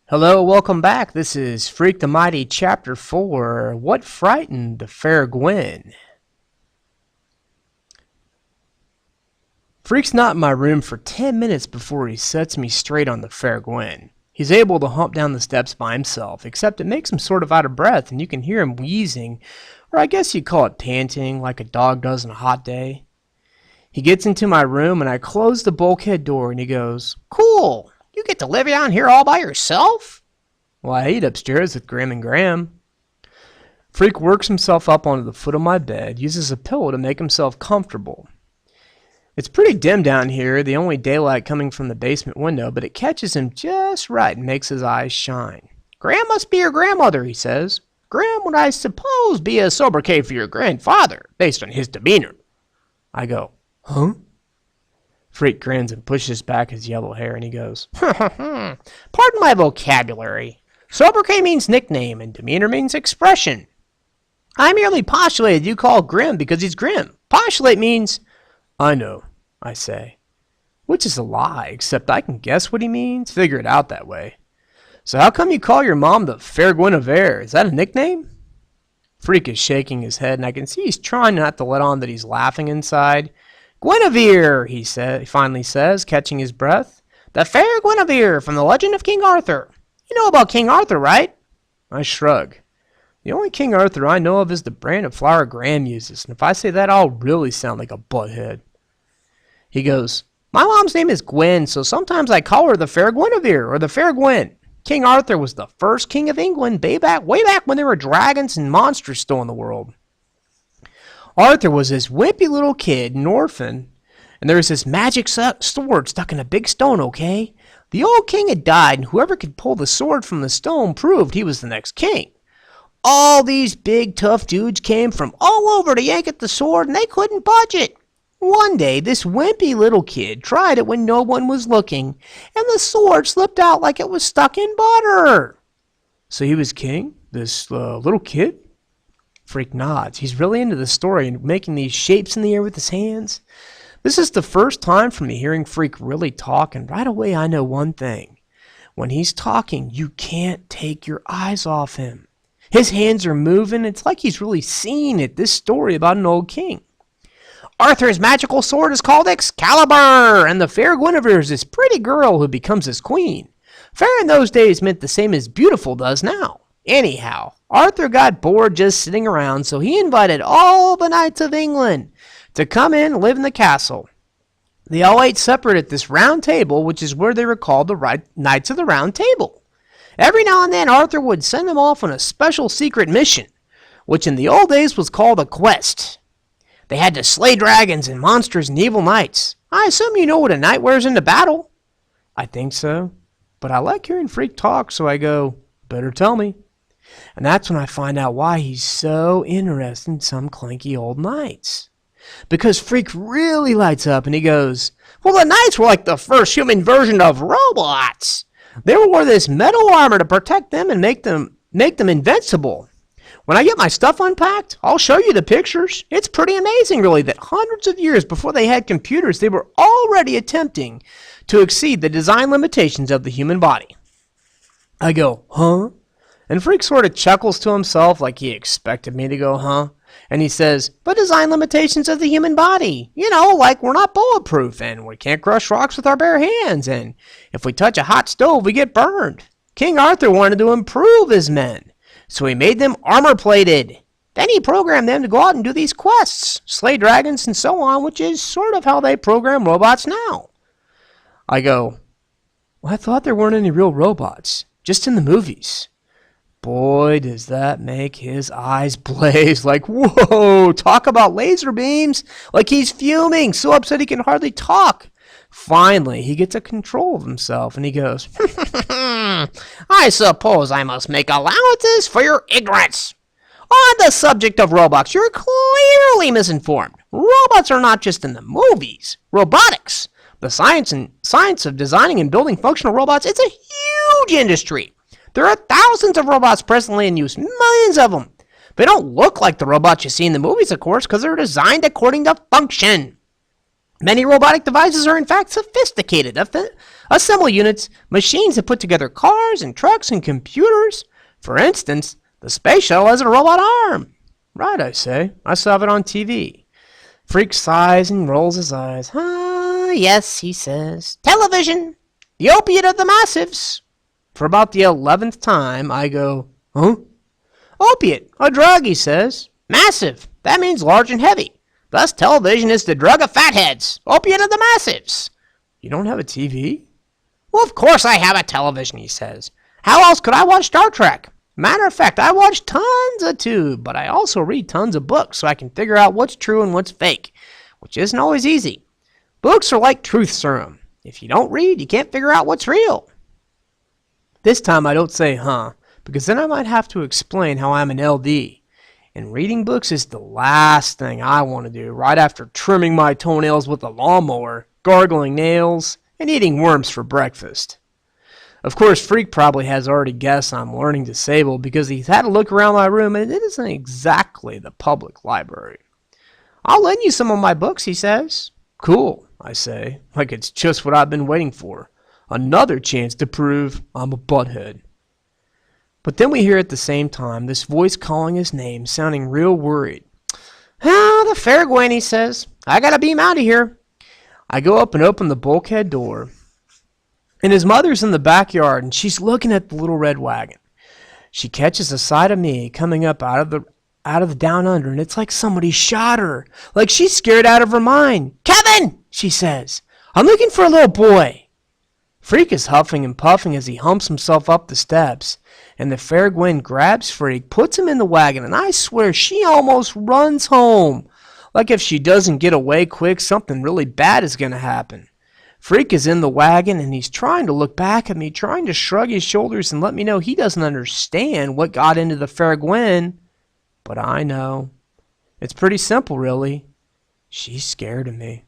Hello, welcome back. This is Freak the Mighty Chapter 4, What Frightened the Fair Gwen? Freak's not in my room for 10 minutes before he sets me straight on the Fair Gwen. He's able to hump down the steps by himself, except it makes him sort of out of breath and you can hear him wheezing, or I guess you'd call it panting, like a dog does on a hot day. He gets into my room and I close the bulkhead door and he goes, "Cool! You get to live down here all by yourself?" Well, I eat upstairs with Graham and Graham. Freak works himself up onto the foot of my bed, uses a pillow to make himself comfortable. It's pretty dim down here, the only daylight coming from the basement window, but it catches him just right and makes his eyes shine. "Graham must be your grandmother," he says. "Graham would, I suppose, be a sobriquet for your grandfather, based on his demeanor." I go, "Huh?" Freak grins and pushes back his yellow hair, and he goes, "Pardon my vocabulary. Sobriquet means nickname, and demeanor means expression. I merely postulated you call Grim because he's grim. Postulate means—" "I know," I say. Which is a lie, except I can guess what he means, figure it out that way. "So how come you call your mom the Fair Guinevere? Is that a nickname?" Freak is shaking his head, and I can see he's trying not to let on that he's laughing inside. "Guinevere," he finally says, catching his breath. "The Fair Guinevere from the legend of King Arthur. You know about King Arthur, right?" I shrug. The only King Arthur I know of is the brand of flour Graham uses, and if I say that, I'll really sound like a butthead. He goes, "My mom's name is Gwen, so sometimes I call her the Fair Guinevere, or the Fair Gwen. King Arthur was the first king of England way back when there were dragons and monsters still in the world. Arthur was this wimpy little kid, an orphan, and there was this magic sword stuck in a big stone, okay? The old king had died, and whoever could pull the sword from the stone proved he was the next king. All these big, tough dudes came from all over to yank at the sword, and they couldn't budge it. One day, this wimpy little kid tried it when no one was looking, and the sword slipped out like it was stuck in butter." "So he was king? This little kid?" Freak nods. He's really into the story and making these shapes in the air with his hands. This is the first time for me hearing Freak really talk, and right away I know one thing. When he's talking, you can't take your eyes off him. His hands are moving. It's like he's really seeing it, this story about an old king. "Arthur's magical sword is called Excalibur, and the Fair Guinevere is this pretty girl who becomes his queen. Fair in those days meant the same as beautiful does now. Anyhow, Arthur got bored just sitting around, so he invited all the knights of England to come in and live in the castle. They all ate separate at this round table, which is where they were called the Knights of the Round Table. Every now and then, Arthur would send them off on a special secret mission, which in the old days was called a quest. They had to slay dragons and monsters and evil knights. I assume you know what a knight wears into battle." I think so, but I like hearing Freak talk, so I go, "Better tell me." And that's when I find out why he's so interested in some clanky old knights. Because Freak really lights up and he goes, "Well, the knights were like the first human version of robots. They wore this metal armor to protect them and make them invincible. When I get my stuff unpacked, I'll show you the pictures. It's pretty amazing, really, that hundreds of years before they had computers, they were already attempting to exceed the design limitations of the human body." I go, "Huh?" And Freak sort of chuckles to himself like he expected me to go, "Huh?" And he says, "The design limitations of the human body. You know, like we're not bulletproof, and we can't crush rocks with our bare hands, and if we touch a hot stove, we get burned. King Arthur wanted to improve his men, so he made them armor-plated. Then he programmed them to go out and do these quests, slay dragons and so on, which is sort of how they program robots now." I go, "Well, I thought there weren't any real robots, just in the movies." Boy, does that make his eyes blaze like, whoa, talk about laser beams. Like he's fuming, so upset he can hardly talk. Finally, he gets a control of himself and he goes, "I suppose I must make allowances for your ignorance. On the subject of robots, you're clearly misinformed. Robots are not just in the movies. Robotics, the science of designing and building functional robots, it's a huge industry. There are thousands of robots presently in use, millions of them. They don't look like the robots you see in the movies, of course, because they're designed according to function. Many robotic devices are in fact sophisticated, Assembly units, machines that put together cars and trucks and computers. For instance, the space shuttle has a robot arm. Right, I say. I saw it on TV. Freak sighs and rolls his eyes. Ah, yes, he says. Television! The opiate of the massives! For about the 11th time, I go, huh? Opiate, a drug, he says. Massive, that means large and heavy. Thus, television is the drug of fatheads. Opiate of the massives. You don't have a TV? Well, of course I have a television, he says. How else could I watch Star Trek? Matter of fact, I watch tons of tube, but I also read tons of books so I can figure out what's true and what's fake, which isn't always easy. Books are like truth serum. If you don't read, you can't figure out what's real. This time I don't say huh, because then I might have to explain how I'm an LD. And reading books is the last thing I want to do right after trimming my toenails with a lawnmower, gargling nails, and eating worms for breakfast. Of course, Freak probably has already guessed I'm learning disabled because he's had a look around my room and it isn't exactly the public library. I'll lend you some of my books, he says. Cool, I say, like it's just what I've been waiting for. Another chance to prove I'm a butthead. But then we hear at the same time this voice calling his name, sounding real worried. Ah, the Fairgwen, he says. I gotta beam out of here. I go up and open the bulkhead door. And his mother's in the backyard, and she's looking at the little red wagon. She catches a sight of me coming up out of the down under, and it's like somebody shot her. Like she's scared out of her mind. Kevin, she says. I'm looking for a little boy. Freak is huffing and puffing as he humps himself up the steps. And the Fairgwen grabs Freak, puts him in the wagon, and I swear she almost runs home. Like if she doesn't get away quick, something really bad is going to happen. Freak is in the wagon, and he's trying to look back at me, trying to shrug his shoulders and let me know he doesn't understand what got into the Fairgwen. But I know. It's pretty simple, really. She's scared of me.